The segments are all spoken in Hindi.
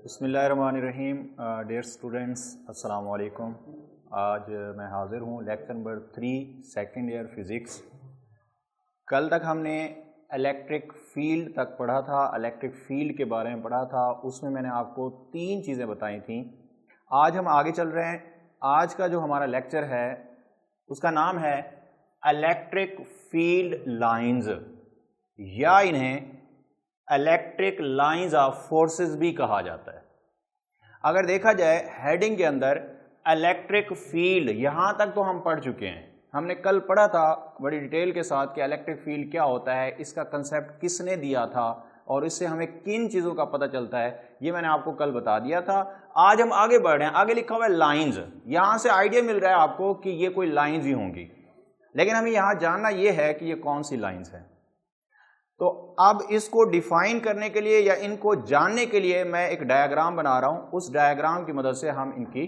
बिस्मिल्लाहिर्रहमानिर्रहीम। डियर स्टूडेंट्स, अस्सलाम वालेकुम। आज मैं हाज़िर हूँ lecture number 3 second year physics. कल तक हमने इलेक्ट्रिक फ़ील्ड तक पढ़ा था, इलेक्ट्रिक फ़ील्ड के बारे में पढ़ा था। उसमें मैंने आपको 3 चीज़ें बताई थी। आज हम आगे चल रहे हैं। आज का जो हमारा लेक्चर है उसका नाम है इलेक्ट्रिक फ़ील्ड लाइंस, या इन्हें इलेक्ट्रिक लाइंस ऑफ फोर्सेस भी कहा जाता है। अगर देखा जाए हेडिंग के अंदर इलेक्ट्रिक फील्ड, यहां तक तो हम पढ़ चुके हैं। हमने कल पढ़ा था बड़ी डिटेल के साथ कि इलेक्ट्रिक फील्ड क्या होता है, इसका कंसेप्ट किसने दिया था और इससे हमें किन चीज़ों का पता चलता है, ये मैंने आपको कल बता दिया था। आज हम आगे बढ़ रहे हैं। आगे लिखा हुआ है लाइंस। यहां से आइडिया मिल रहा है आपको कि ये कोई लाइंस ही होंगी, लेकिन हमें यहां जानना यह है कि ये कौन सी लाइंस है। तो अब इसको डिफाइन करने के लिए या इनको जानने के लिए मैं एक डायग्राम बना रहा हूं। उस डायग्राम की मदद से हम इनकी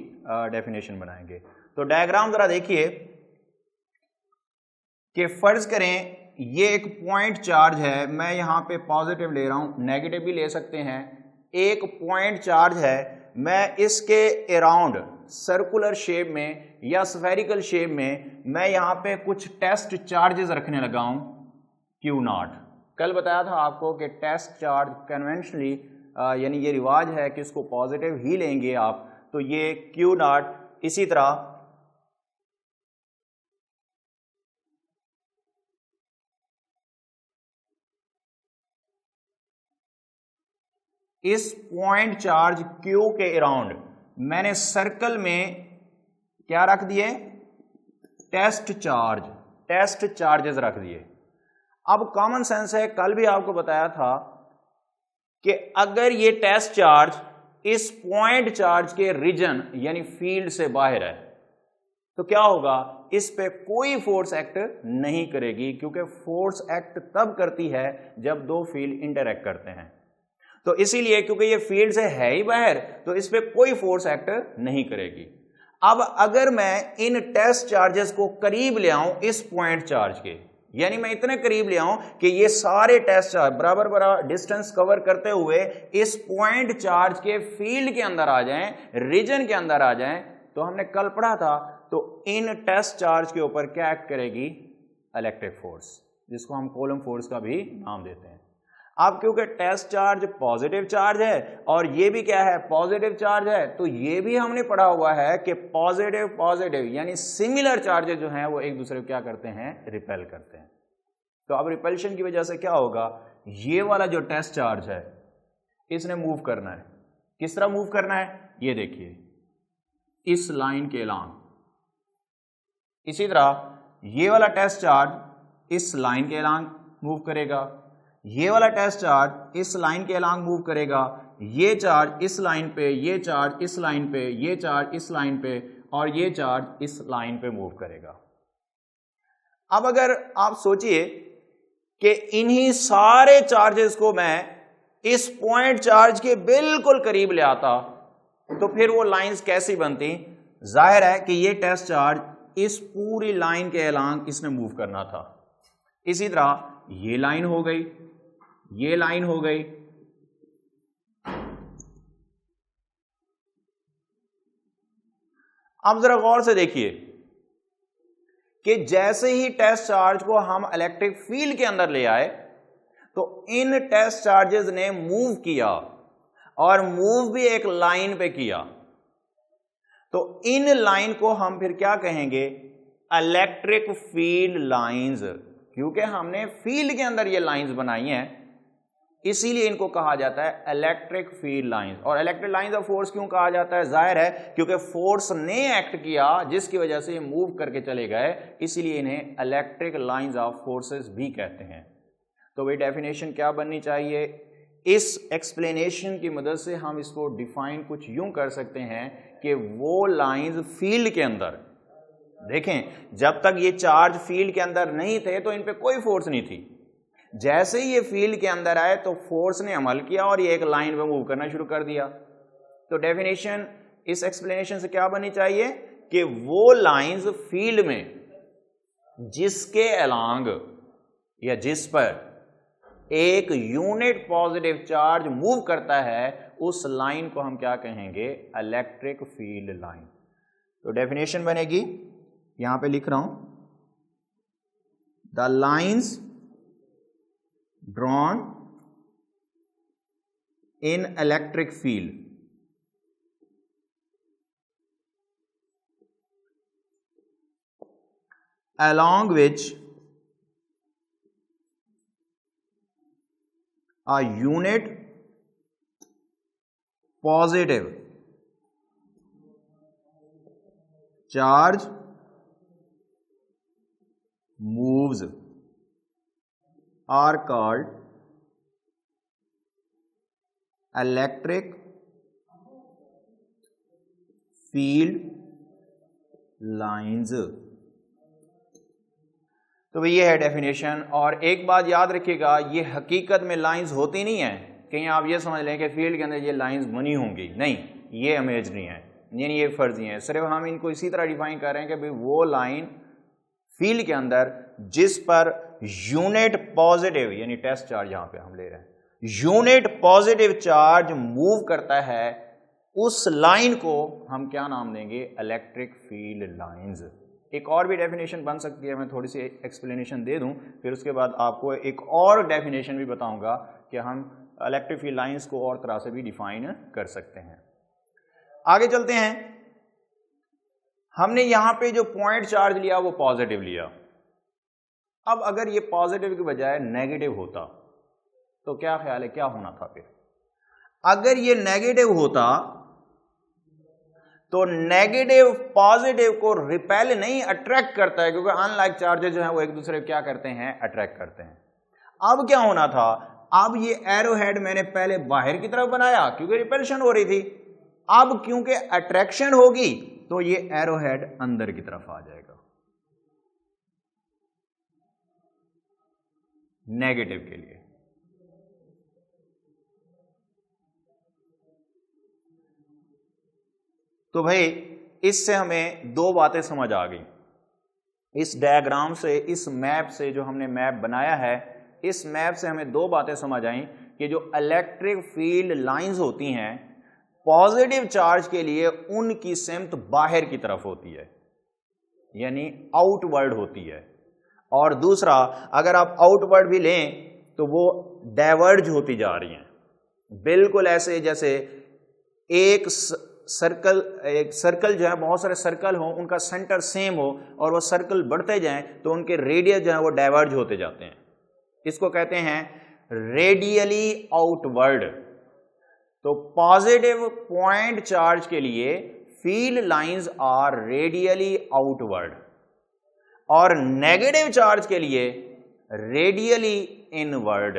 डेफिनेशन बनाएंगे। तो डायग्राम जरा देखिए कि फर्ज करें ये एक पॉइंट चार्ज है। मैं यहां पे पॉजिटिव ले रहा हूं, नेगेटिव भी ले सकते हैं। एक पॉइंट चार्ज है, मैं इसके अराउंड सर्कुलर शेप में या स्फेरिकल शेप में मैं यहां पे कुछ टेस्ट चार्जेस रखने लगा हूं Q0। कल बताया था आपको कि टेस्ट चार्ज कन्वेंशनली यानी ये रिवाज है कि इसको पॉजिटिव ही लेंगे आप। तो ये Q0 इसी तरह इस पॉइंट चार्ज Q के अराउंड मैंने सर्कल में क्या रख दिए, टेस्ट चार्जेस रख दिए। अब कॉमन सेंस है, कल भी आपको बताया था कि अगर ये टेस्ट चार्ज इस पॉइंट चार्ज के रीजन यानी फील्ड से बाहर है तो क्या होगा, इस पे कोई फोर्स एक्ट नहीं करेगी, क्योंकि फोर्स एक्ट तब करती है जब दो फील्ड इंटरैक्ट करते हैं। तो इसीलिए क्योंकि ये फील्ड से है ही बाहर तो इस पे कोई फोर्स एक्ट नहीं करेगी। अब अगर मैं इन टेस्ट चार्जेस को करीब ले आऊं इस पॉइंट चार्ज के, यानी मैं इतने करीब ले आऊं कि ये सारे टेस्ट चार्ज बराबर बराबर डिस्टेंस कवर करते हुए इस पॉइंट चार्ज के फील्ड के अंदर आ जाएं, रीजन के अंदर आ जाएं, तो हमने कल पढ़ा था। तो इन टेस्ट चार्ज के ऊपर क्या एक्ट करेगी, इलेक्ट्रिक फोर्स, जिसको हम कूलम फोर्स का भी नाम देते हैं। अब क्योंकि टेस्ट चार्ज पॉजिटिव चार्ज है और ये भी क्या है, पॉजिटिव चार्ज है, तो ये भी हमने पढ़ा हुआ है कि पॉजिटिव यानी सिमिलर चार्जेस जो हैं वो एक दूसरे को क्या करते हैं, रिपेल करते हैं। तो अब रिपल्शन की वजह से क्या होगा, ये वाला जो टेस्ट चार्ज है इसने मूव करना है। किस तरह मूव करना है, ये देखिए, इस लाइन के अलांग। इसी तरह ये वाला टेस्ट चार्ज इस लाइन के अलांग मूव करेगा, ये वाला टेस्ट चार्ज इस लाइन के अलांग मूव करेगा, ये चार्ज इस लाइन पे, ये चार्ज इस लाइन पे, ये चार्ज इस लाइन पे और ये चार्ज इस लाइन पे मूव करेगा। अब अगर आप सोचिए कि इन्हीं सारे चार्जेस को मैं इस पॉइंट चार्ज के बिल्कुल करीब ले आता तो फिर वो लाइंस कैसी बनती। जाहिर है कि ये टेस्ट चार्ज इस पूरी लाइन के अलांग इसने मूव करना था। इसी तरह ये लाइन हो गई, ये लाइन हो गई। अब जरा गौर से देखिए कि जैसे ही टेस्ट चार्ज को हम इलेक्ट्रिक फील्ड के अंदर ले आए तो इन टेस्ट चार्जेस ने मूव किया और मूव भी एक लाइन पे किया। तो इन लाइन को हम फिर क्या कहेंगे, इलेक्ट्रिक फील्ड लाइंस, क्योंकि हमने फील्ड के अंदर ये लाइंस बनाई हैं, इसीलिए इनको कहा जाता है इलेक्ट्रिक फील्ड लाइंस। और इलेक्ट्रिक लाइंस ऑफ फोर्स क्यों कहा जाता है, जाहिर है क्योंकि फोर्स ने एक्ट किया जिसकी वजह से ये मूव करके चले गए, इसीलिए इन्हें इलेक्ट्रिक लाइंस ऑफ फोर्सेस भी कहते हैं। तो वही डेफिनेशन क्या बननी चाहिए, इस एक्सप्लेनेशन की मदद से हम इसको डिफाइन कुछ यूं कर सकते हैं कि वो लाइंस फील्ड के अंदर, देखें जब तक ये चार्ज फील्ड के अंदर नहीं थे तो इन पे कोई फोर्स नहीं थी। जैसे ही ये फील्ड के अंदर आए तो फोर्स ने अमल किया और ये एक लाइन पे मूव करना शुरू कर दिया। तो डेफिनेशन इस एक्सप्लेनेशन से क्या बननी चाहिए कि वो लाइंस फील्ड में जिसके अलांग या जिस पर एक यूनिट पॉजिटिव चार्ज मूव करता है, उस लाइन को हम क्या कहेंगे? Electric field line. तो डेफिनेशन बनेगी, यहां पे लिख रहा हूं, the lines drawn in electric field along which a unit positive charge moves are called electric field lines। तो ये है डेफिनेशन। और एक बात याद रखिएगा, ये हकीकत में लाइंस होती नहीं है, कहीं आप ये समझ लें कि फील्ड के अंदर ये लाइंस बनी होंगी, नहीं, ये इमेजिनरी है, यानी ये फर्जी है। सिर्फ हम इनको इसी तरह डिफाइन कर रहे हैं कि भाई वो लाइन फील्ड के अंदर जिस पर यूनिट पॉजिटिव, यानी टेस्ट चार्ज यहां पे हम ले रहे हैं, यूनिट पॉजिटिव चार्ज मूव करता है, उस लाइन को हम क्या नाम देंगे? Electric field lines. एक और भी डेफिनेशन बन सकती है, मैं थोड़ी सी एक्सप्लेनेशन दे दूं, फिर उसके बाद आपको एक और डेफिनेशन भी बताऊंगा कि हम इलेक्ट्रिक फील्ड लाइंस को और तरह से भी डिफाइन कर सकते हैं। आगे चलते हैं। हमने यहां पे जो पॉइंट चार्ज लिया वो पॉजिटिव लिया। अब अगर ये पॉजिटिव की बजाय नेगेटिव होता तो क्या ख्याल है क्या होना था? फिर अगर ये नेगेटिव होता तो नेगेटिव पॉजिटिव को रिपेल नहीं, अट्रैक्ट करता है, क्योंकि अनलाइक चार्जेस जो है वो एक दूसरे को क्या करते हैं? अट्रैक्ट करते हैं। अब क्या होना था? अब ये एरो हेड मैंने पहले बाहर की तरफ बनाया क्योंकि रिपल्शन हो रही थी, अब क्योंकि अट्रैक्शन होगी तो ये एरो हेड अंदर की तरफ आ जाएगा नेगेटिव के लिए। तो भाई इससे हमें दो बातें समझ आ गई। इस डायग्राम से, इस मैप से, जो हमने मैप बनाया है, इस मैप से हमें दो बातें समझ आई कि जो इलेक्ट्रिक फील्ड लाइंस होती हैं पॉजिटिव चार्ज के लिए उनकी सिमत बाहर की तरफ होती है, यानी आउटवर्ड होती है, और दूसरा अगर आप आउटवर्ड भी लें तो वो डाइवर्ज होती जा रही हैं। बिल्कुल ऐसे जैसे एक सर्कल जो है, बहुत सारे सर्कल हो, उनका सेंटर सेम हो और वो सर्कल बढ़ते जाएं तो उनके रेडियस जो है वो डाइवर्ज होते जाते हैं। इसको कहते हैं रेडियली आउटवर्ड। तो पॉजिटिव पॉइंट चार्ज के लिए field lines are radially outward और नेगेटिव चार्ज के लिए रेडियली इनवर्ड,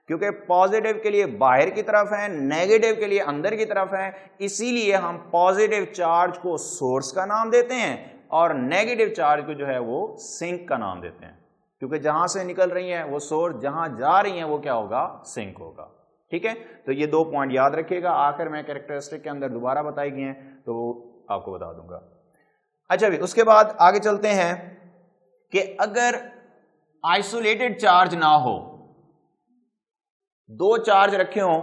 क्योंकि पॉजिटिव के लिए बाहर की तरफ है, नेगेटिव के लिए अंदर की तरफ है, इसीलिए हम पॉजिटिव चार्ज को सोर्स का नाम देते हैं और नेगेटिव चार्ज को जो है वो सिंक का नाम देते हैं, क्योंकि जहां से निकल रही है वो सोर्स, जहां जा रही है वो क्या होगा? सिंक होगा। ठीक है, तो ये दो पॉइंट याद रखिएगा। आखिर में कैरेक्टरिस्टिक के अंदर दोबारा बताई गई हैं तो आपको बता दूंगा। अच्छा भी, उसके बाद आगे चलते हैं कि अगर आइसोलेटेड चार्ज ना हो, दो चार्ज रखे हों,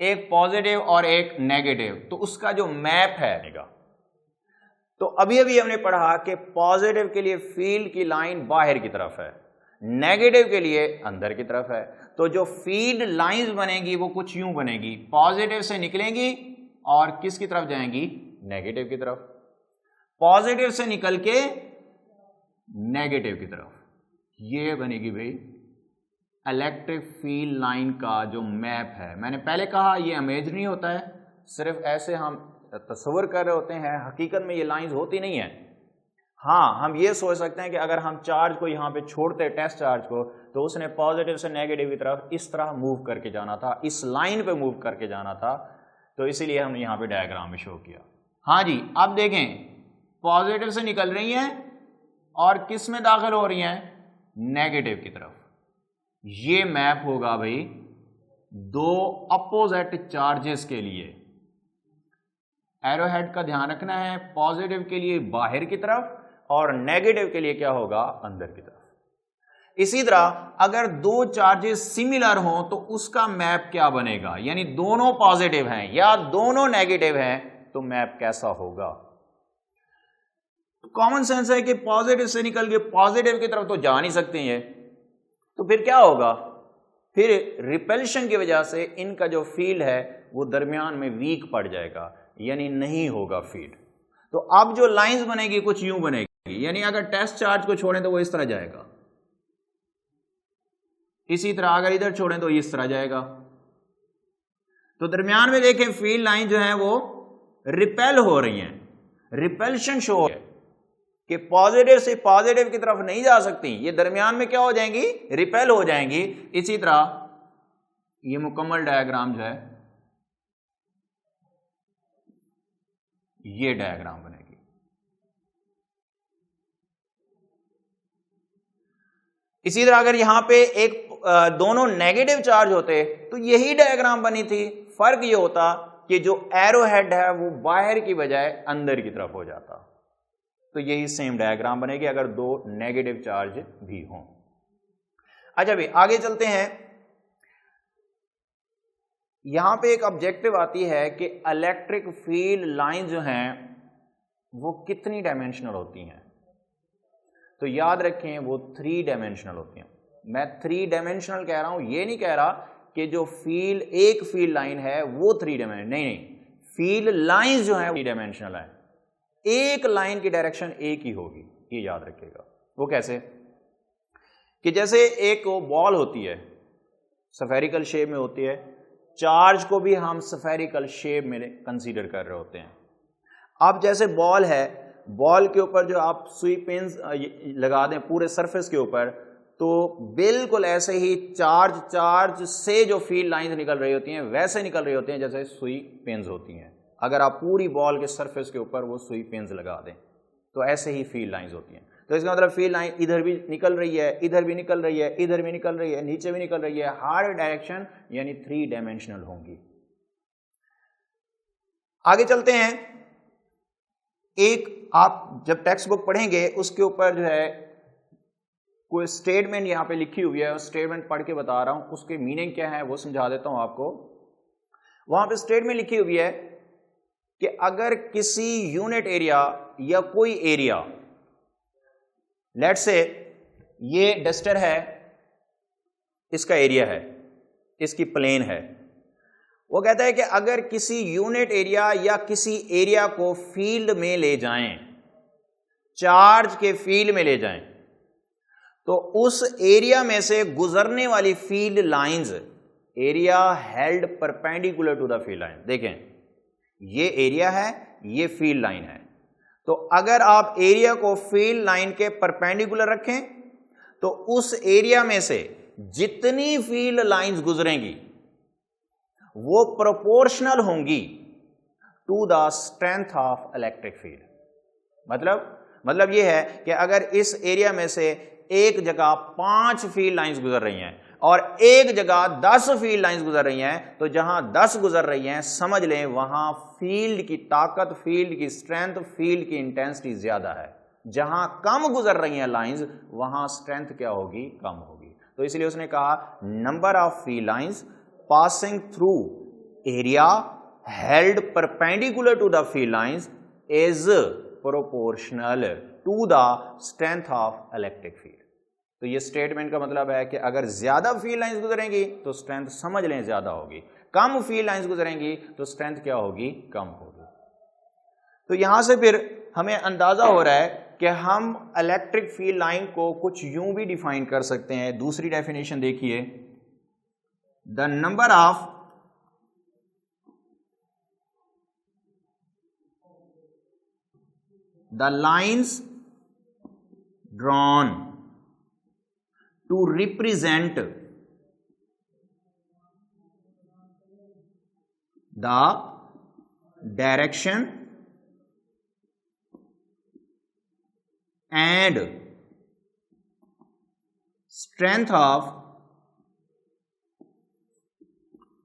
एक पॉजिटिव और एक नेगेटिव, तो उसका जो मैप है, तो अभी अभी हमने पढ़ा कि पॉजिटिव के लिए फील्ड की लाइन बाहर की तरफ है, नेगेटिव के लिए अंदर की तरफ है। तो जो फील्ड लाइंस बनेगी वो कुछ यूं बनेगी, पॉजिटिव से निकलेंगी और किसकी तरफ जाएंगी? नेगेटिव की तरफ। पॉजिटिव से निकल के नेगेटिव की तरफ, ये बनेगी भाई इलेक्ट्रिक फील्ड लाइन का जो मैप है। मैंने पहले कहा ये इमेजिनरी होता है, सिर्फ ऐसे हम तस्वर कर रहे होते हैं, हकीकत में ये लाइंस होती नहीं है। हाँ, हम ये सोच सकते हैं कि अगर हम चार्ज को यहाँ पे छोड़ते, टेस्ट चार्ज को, तो उसने पॉजिटिव से नेगेटिव की तरफ इस तरह मूव करके जाना था, इस लाइन पे मूव करके जाना था, तो इसीलिए हमने यहाँ पे डायग्राम में शो किया। हाँ जी, अब देखें, पॉजिटिव से निकल रही हैं और किस में दाखिल हो रही हैं? नेगेटिव की तरफ। ये मैप होगा भाई दो अपोजिट चार्जेस के लिए। एरोहेड का ध्यान रखना है, पॉजिटिव के लिए बाहर की तरफ और नेगेटिव के लिए क्या होगा? अंदर की तरफ। इसी तरह अगर दो चार्जेस सिमिलर हों तो उसका मैप क्या बनेगा, यानी दोनों पॉजिटिव हैं या दोनों नेगेटिव हैं तो मैप कैसा होगा। कॉमन सेंस है कि पॉजिटिव से निकल के पॉजिटिव की तरफ तो जा नहीं सकते हैं, तो फिर क्या होगा, फिर रिपल्शन की वजह से इनका जो फील्ड है वो दरमियान में वीक पड़ जाएगा, यानी नहीं होगा फील्ड। तो अब जो लाइंस बनेगी कुछ यूं बनेगी, यानी अगर टेस्ट चार्ज को छोड़ें तो वो इस तरह जाएगा, इसी तरह अगर इधर छोड़ें तो इस तरह जाएगा। तो दरमियान में देखें फील्ड लाइन जो है वो रिपेल हो रही हैं, रिपल्शन शो है कि पॉजिटिव से पॉजिटिव की तरफ नहीं जा सकती, ये दरमियान में क्या हो जाएंगी, रिपेल हो जाएंगी। इसी तरह ये मुकम्मल डायग्राम जो है ये डायग्राम बनेगी। इसी तरह अगर यहां पे एक दोनों नेगेटिव चार्ज होते तो यही डायग्राम बनी थी, फर्क ये होता कि जो एरो हेड है वो बाहर की बजाय अंदर की तरफ हो जाता। तो यही सेम डायग्राम बनेगी अगर दो नेगेटिव चार्ज भी हों। अच्छा भाई आगे चलते हैं। यहां पे एक ऑब्जेक्टिव आती है कि इलेक्ट्रिक फील्ड लाइन जो हैं वो कितनी डायमेंशनल होती हैं। तो याद रखें वो 3 डायमेंशनल होती हैं। मैं 3 डायमेंशनल कह रहा हूं, ये नहीं कह रहा कि जो फील्ड एक फील्ड लाइन है वो 3 डायमेंशनल, नहीं, फील्ड लाइन जो है 3 डायमेंशनल है, एक लाइन की डायरेक्शन एक ही होगी, ये याद रखिएगा। वो कैसे कि जैसे एक बॉल होती है स्फेरिकल शेप में होती है, चार्ज को भी हम स्फेरिकल शेप में कंसीडर कर रहे होते हैं। अब जैसे बॉल है, बॉल के ऊपर जो आप सुई पिन्स लगा दें पूरे सरफेस के ऊपर, तो बिल्कुल ऐसे ही चार्ज से जो फील्ड लाइंस निकल रही होती हैं वैसे निकल रही होती हैं जैसे सुई पिन्स होती हैं। अगर आप पूरी बॉल के सरफेस के ऊपर वो सुई पिन्स लगा दें तो ऐसे ही फील्ड लाइंस होती हैं। तो इसका मतलब फील्ड लाइन इधर भी निकल रही है, इधर भी निकल रही है, इधर भी निकल रही है, नीचे भी निकल रही है, हर डायरेक्शन यानी 3 डायमेंशनल होंगी। आगे चलते हैं। एक आप जब टेक्स्ट बुक पढ़ेंगे उसके ऊपर जो है कोई स्टेटमेंट यहां पे लिखी हुई है, उस स्टेटमेंट पढ़ के बता रहा हूं, उसके मीनिंग क्या है वो समझा देता हूं आपको। वहां पे स्टेटमेंट लिखी हुई है कि अगर किसी यूनिट एरिया या कोई एरिया, लेट्स से ये डस्टर है, इसका एरिया है, इसकी प्लेन है, वो कहता है कि अगर किसी यूनिट एरिया या किसी एरिया को फील्ड में ले जाएं, चार्ज के फील्ड में ले जाएं, तो उस एरिया में से गुजरने वाली field lines, area held perpendicular to the field line. देखें ये एरिया है, ये फील्ड लाइन है, तो अगर आप एरिया को फील्ड लाइन के परपेंडिकुलर रखें तो उस एरिया में से जितनी फील्ड लाइंस गुजरेंगी वो प्रोपोर्शनल होंगी to the strength of electric field. मतलब यह है कि अगर इस एरिया में से एक जगह 5 फील्ड लाइंस गुजर रही हैं और एक जगह 10 फील्ड लाइंस गुजर रही हैं, तो जहां 10 गुजर रही हैं समझ लें वहां फील्ड की ताकत, फील्ड की स्ट्रेंथ, फील्ड की इंटेंसिटी ज्यादा है। जहां कम गुजर रही हैं लाइंस वहां स्ट्रेंथ क्या होगी, कम होगी। तो इसलिए उसने कहा number of field lines passing through area held perpendicular to the field lines is proportional to the strength of electric field. तो ये स्टेटमेंट का मतलब है कि अगर ज्यादा फील्ड लाइंस गुजरेंगी तो स्ट्रेंथ समझ लें ज्यादा होगी, कम फील्ड लाइंस गुजरेंगी तो स्ट्रेंथ क्या होगी, कम होगी। तो यहां से फिर हमें अंदाजा हो रहा है कि हम इलेक्ट्रिक फील्ड लाइन को कुछ यूं भी डिफाइन कर सकते हैं। दूसरी डेफिनेशन देखिए, the number of the lines drawn to represent the direction and strength of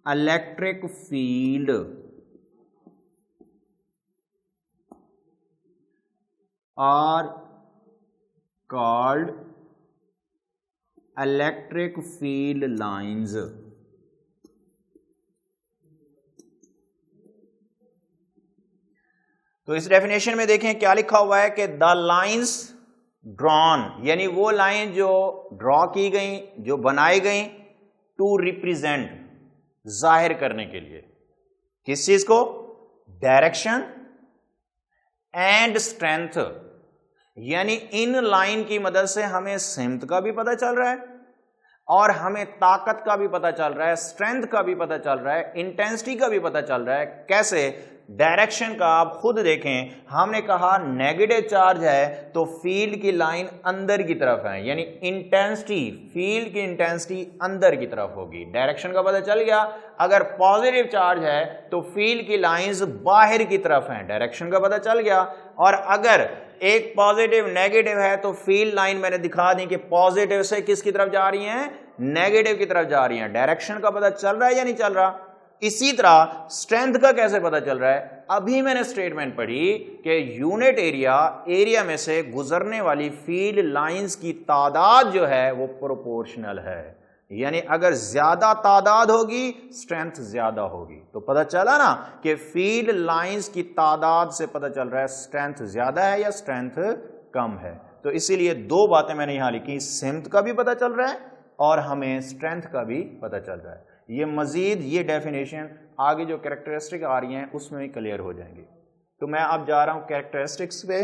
electric field are called electric field lines. तो इस डेफिनेशन में देखें क्या लिखा हुआ है कि द लाइंस ड्रॉन, यानी वो लाइन जो ड्रॉ की गई, जो बनाई गई, टू रिप्रेजेंट, जाहिर करने के लिए, किस चीज को? Direction and strength. यानी इन लाइन की मदद से हमें स्ट्रेंथ का भी पता चल रहा है और हमें ताकत का भी पता चल रहा है, स्ट्रेंथ का भी पता चल रहा है, इंटेंसिटी का भी पता चल रहा है। कैसे? डायरेक्शन का आप खुद देखें, हमने कहा नेगेटिव चार्ज है तो फील्ड की लाइन अंदर की तरफ है, यानी इंटेंसिटी, फील्ड की इंटेंसिटी अंदर की तरफ होगी। डायरेक्शन का पता चल गया। अगर पॉजिटिव चार्ज है तो फील्ड की लाइंस बाहर की तरफ हैं, डायरेक्शन का पता चल गया। और अगर एक पॉजिटिव नेगेटिव है तो फील्ड लाइन मैंने दिखा दी कि पॉजिटिव से किसकी तरफ जा रही हैं? नेगेटिव की तरफ जा रही हैं। डायरेक्शन का पता चल रहा है या नहीं चल रहा? इसी तरह स्ट्रेंथ का कैसे पता चल रहा है? अभी मैंने स्टेटमेंट पढ़ी कि यूनिट एरिया में से गुजरने वाली फील्ड लाइंस की तादाद जो है वो प्रोपोर्शनल है, यानी अगर ज्यादा तादाद होगी स्ट्रेंथ ज्यादा होगी। तो पता चला ना कि फील्ड लाइंस की तादाद से पता चल रहा है स्ट्रेंथ ज्यादा है या स्ट्रेंथ कम है। तो इसीलिए दो बातें मैंने यहां लिखी, स्ट्रेंथ का भी पता चल रहा है और हमें स्ट्रेंथ का भी पता चल रहा है। ये मजीद ये डेफिनेशन आगे जो कैरेक्टरिस्टिक आ रही हैं उसमें भी क्लियर हो जाएंगी। तो मैं अब जा रहा हूं कैरेक्टरिस्टिक्स पे,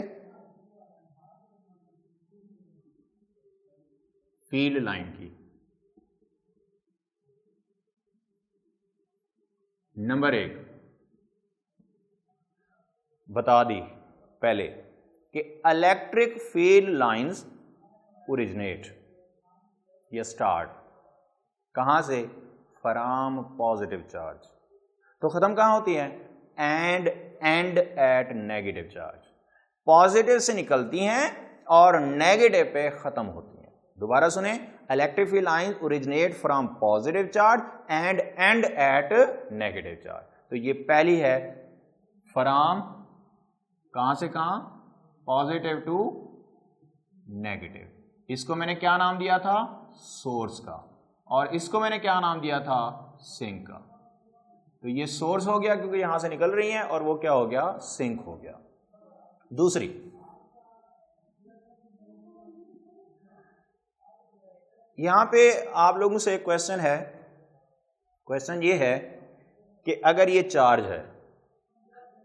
फील्ड लाइन की। नंबर 1 बता दी पहले कि इलेक्ट्रिक फील्ड लाइंस ओरिजिनेट या स्टार्ट कहां से? From positive charge. तो खत्म कहां होती है? End at negative charge. Positive से निकलती हैं और नेगेटिव पे खत्म होती हैं। दोबारा सुने, electric field lines originate from positive charge end at negative charge. तो ये पहली है, फ्रॉम कहां से कहां? Positive to negative. इसको मैंने क्या नाम दिया था? सोर्स का। और इसको मैंने क्या नाम दिया था? सिंक का। तो ये सोर्स हो गया क्योंकि यहां से निकल रही हैं, और वो क्या हो गया? सिंक हो गया। दूसरी, यहां पे आप लोगों से एक क्वेश्चन है। क्वेश्चन ये है कि अगर ये चार्ज है,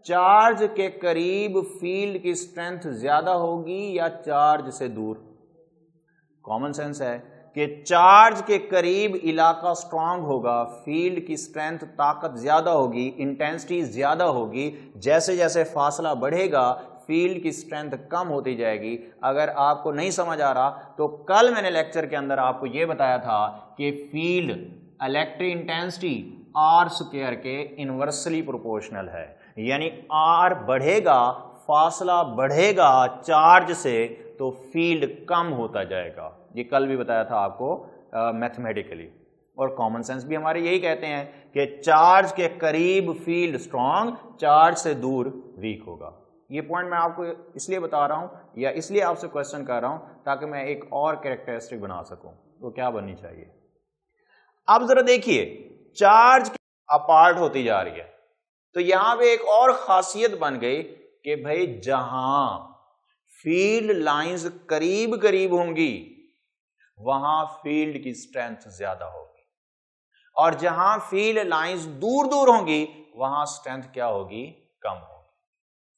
चार्ज के करीब फील्ड की स्ट्रेंथ ज्यादा होगी या चार्ज से दूर? कॉमन सेंस है कि चार्ज के करीब इलाका स्ट्रांग होगा, फील्ड की स्ट्रेंथ, ताकत ज्यादा होगी, इंटेंसिटी ज्यादा होगी। जैसे जैसे फासला बढ़ेगा फील्ड की स्ट्रेंथ कम होती जाएगी। अगर आपको नहीं समझ आ रहा तो कल मैंने लेक्चर के अंदर आपको यह बताया था कि field electric intensity R square के इनवर्सली प्रोपोर्शनल है, यानी आर बढ़ेगा, फासला बढ़ेगा चार्ज से, तो फील्ड कम होता जाएगा। ये कल भी बताया था आपको मैथमेटिकली। और कॉमन सेंस भी हमारे यही कहते हैं कि चार्ज के करीब फील्ड स्ट्रांग, चार्ज से दूर वीक होगा। ये पॉइंट मैं आपको इसलिए बता रहा हूं या इसलिए आपसे क्वेश्चन कर रहा हूं ताकि मैं एक और कैरेक्टरिस्टिक बना सकूं। तो क्या बननी चाहिए? अब जरा देखिए, चार्ज अपार्ट होती जा रही है, तो यहां पे एक और खासियत बन गई कि भाई जहां फील्ड लाइंस करीब करीब होंगी वहां फील्ड की स्ट्रेंथ ज्यादा होगी, और जहां फील्ड लाइंस दूर दूर होंगी वहां स्ट्रेंथ क्या होगी? कम होगी।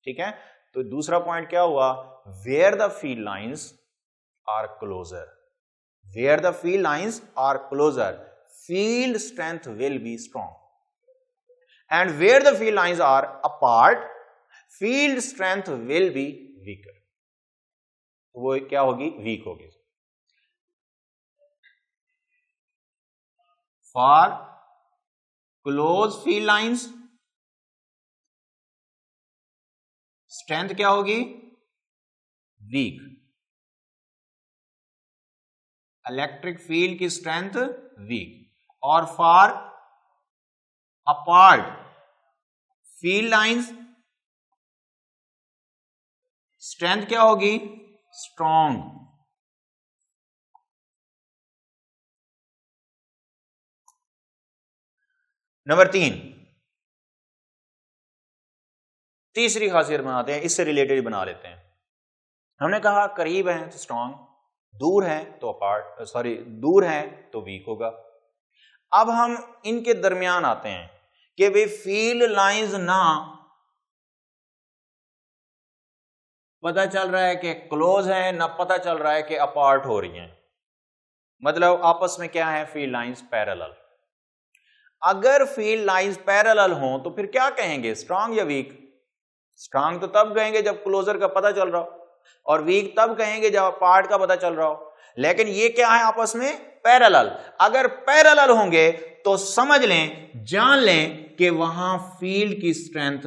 ठीक है, तो दूसरा पॉइंट क्या हुआ? Where the field lines are closer, where the field lines are closer, field strength will be strong, and where the field lines are apart, field strength will be weaker. वो क्या होगी? वीक होगी। For close field lines strength क्या होगी? वीक। इलेक्ट्रिक फील्ड की स्ट्रेंथ वीक। और for apart field lines strength क्या होगी? स्ट्रॉन्ग। नंबर 3, तीसरी खासियत बनाते हैं, इससे रिलेटेड बना लेते हैं। हमने कहा करीब है तो स्ट्रांग, दूर है तो दूर है तो वीक होगा। अब हम इनके दरमियान आते हैं कि वे फील्ड लाइंस ना पता चल रहा है कि क्लोज है, ना पता चल रहा है कि अपार्ट हो रही हैं, मतलब आपस में क्या है, फील्ड लाइंस पैरेलल। अगर फील्ड लाइंस पैरेलल हो तो फिर क्या कहेंगे, स्ट्रांग या वीक? स्ट्रांग तो तब कहेंगे जब क्लोजर का पता चल रहा हो, और वीक तब कहेंगे जब अपार्ट का पता चल रहा हो। लेकिन ये क्या है, आपस में पैरेलल। अगर पैरेलल होंगे तो समझ लें, जान लें कि वहां फील्ड की स्ट्रेंथ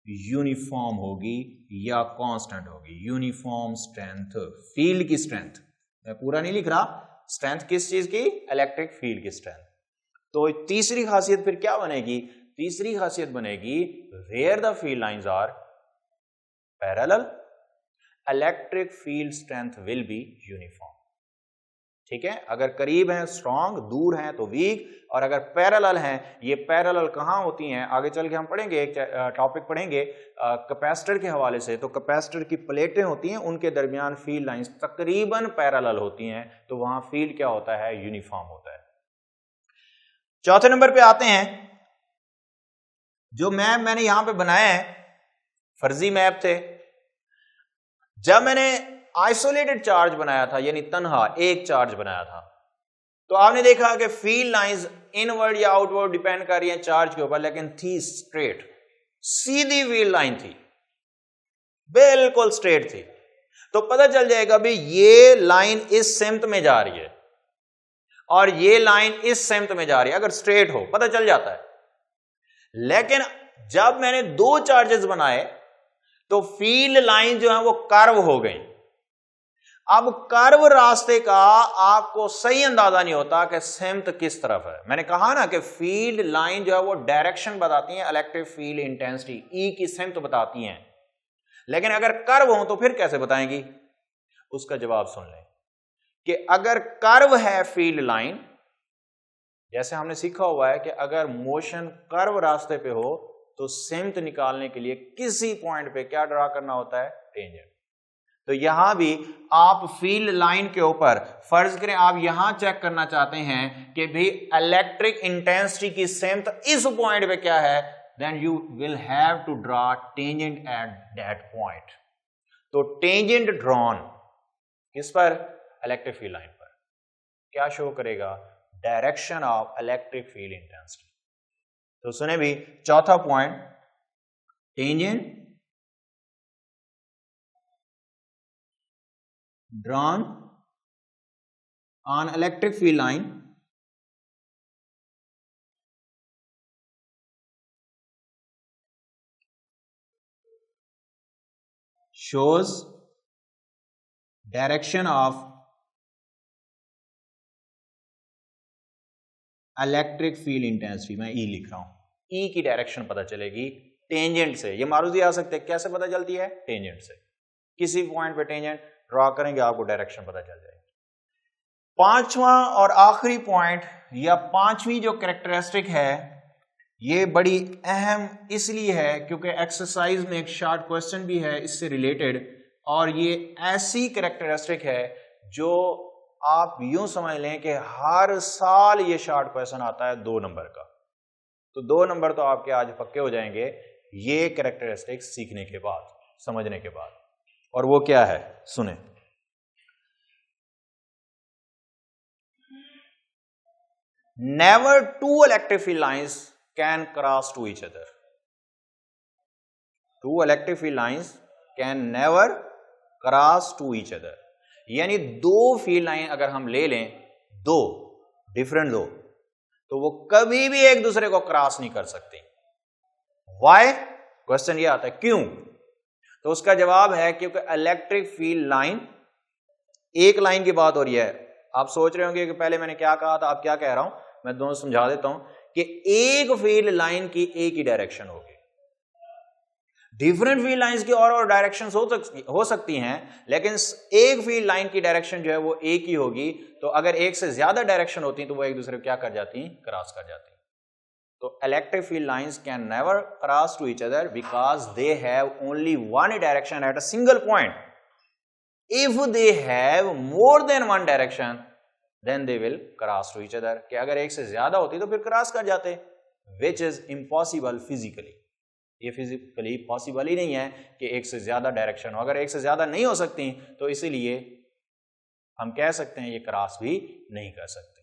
यूनिफॉर्म होगी या कांस्टेंट होगी। यूनिफॉर्म स्ट्रेंथ, फील्ड की स्ट्रेंथ, मैं पूरा नहीं लिख रहा, स्ट्रेंथ किस चीज की, इलेक्ट्रिक फील्ड की स्ट्रेंथ। तो तीसरी खासियत फिर क्या बनेगी, तीसरी खासियत बनेगी where the field lines are parallel, electric field strength will be uniform. ठीक है, अगर करीब है स्ट्रांग, दूर है तो वीक, और अगर पैरेलल हैं, ये पैरेलल कहां होती हैं आगे चल के हम पढ़ेंगे, एक टॉपिक पढ़ेंगे कैपेसिटर के हवाले से। तो कैपेसिटर की प्लेटें होती हैं, उनके दरमियान फील्ड लाइंस तकरीबन पैरेलल होती हैं, तो वहां फील्ड क्या होता है, यूनिफॉर्म होता है। चौथे नंबर पे आते हैं, जो मैप मैंने यहां पे बनाया है फर्जी मैप थे। जब मैंने आइसोलेटेड चार्ज बनाया था, यानी तन्हा एक चार्ज बनाया था, तो आपने देखा कि फील्ड लाइंस इनवर्ड या आउटवर्ड डिपेंड कर रही हैं चार्ज के ऊपर, लेकिन थी स्ट्रेट, सीधी फील्ड लाइन थी, बिल्कुल स्ट्रेट थी। तो पता चल जाएगा भी ये लाइन इस सिमत में जा रही है और ये लाइन इस सिमत में जा रही है, अगर स्ट्रेट हो पता चल जाता है। लेकिन जब मैंने दो चार्जेस बनाए तो फील्ड लाइन जो है वो कर्व हो गई। अब कर्व रास्ते का आपको सही अंदाजा नहीं होता कि सिमत किस तरफ है। मैंने कहा ना कि फील्ड लाइन जो है वो डायरेक्शन बताती है, इलेक्ट्रिक फील्ड इंटेंसिटी ई की सिमत बताती हैं, लेकिन अगर कर्व हो तो फिर कैसे बताएंगी? उसका जवाब सुन लें कि अगर कर्व है फील्ड लाइन, जैसे हमने सीखा हुआ है कि अगर मोशन कर्व रास्ते पे हो तो सिमत निकालने के लिए किसी पॉइंट पे क्या ड्रा करना होता है, टेंजेंट। तो यहां भी आप फील्ड लाइन के ऊपर फर्ज करें आप यहां चेक करना चाहते हैं कि भी इलेक्ट्रिक इंटेंसिटी की सिमत इस पॉइंट पे क्या है, then you will have to draw tangent at that point. तो टेंजेंट ड्रॉन किस पर, इलेक्ट्रिक फील्ड लाइन पर, क्या शो करेगा, direction of electric field intensity. तो सुने भी चौथा point, tangent drawn on electric field line shows direction of electric field intensity. मैं ई लिख रहा हूं, ई की डायरेक्शन पता चलेगी टेंजेंट से। ये मारूजी आ सकते हैं, कैसे पता चलती है, टेंजेंट से। किसी पॉइंट पे टेंजेंट ड्रॉ करेंगे आपको डायरेक्शन पता चल जाएगी। पांचवा और आखिरी पॉइंट या पांचवी जो कैरेक्टरिस्टिक है, ये बड़ी अहम इसलिए है क्योंकि एक्सरसाइज में एक शॉर्ट क्वेश्चन भी है इससे रिलेटेड, और ये ऐसी कैरेक्टरिस्टिक है जो आप यूं समझ लें कि हर साल ये शॉर्ट क्वेश्चन आता है 2 नंबर का। तो 2 नंबर तो आपके आज पक्के हो जाएंगे ये कैरेक्टरिस्टिक सीखने के बाद, समझने के बाद। और वो क्या है, सुने। Never two electric field lines can cross to each other. Two electric field lines can never cross to each other, यानी 2 फील्ड लाइन अगर हम ले लें, 2 डिफरेंट 2, तो वो कभी भी एक दूसरे को क्रॉस नहीं कर सकती। व्हाई, क्वेश्चन ये आता है क्यों, तो उसका जवाब है क्योंकि इलेक्ट्रिक फील्ड लाइन, एक लाइन की बात हो रही है। आप सोच रहे होंगे कि पहले मैंने क्या कहा था, अब क्या कह रहा हूं, मैं दोनों समझा देता हूं कि एक फील्ड लाइन की एक ही डायरेक्शन होगी। डिफरेंट फील्ड लाइंस की और डायरेक्शंस हो सकती हैं, लेकिन एक फील्ड लाइन की डायरेक्शन जो है वो एक ही होगी। तो अगर एक से ज्यादा डायरेक्शन होती तो वो एक दूसरे को क्या कर जाती, क्रॉस कर जाती। तो electric field lines can never cross to each other because they have only one direction at a single point. If they have more than one direction then they will cross to each other. कि अगर एक से ज्यादा होती तो फिर क्रॉस कर जाते, विच इज इम्पॉसिबल फिजिकली. ये फिजिकली पॉसिबल ही नहीं है कि एक से ज्यादा डायरेक्शन हो. अगर एक से ज्यादा नहीं हो सकती तो इसीलिए हम कह सकते हैं ये क्रॉस भी नहीं कर सकते.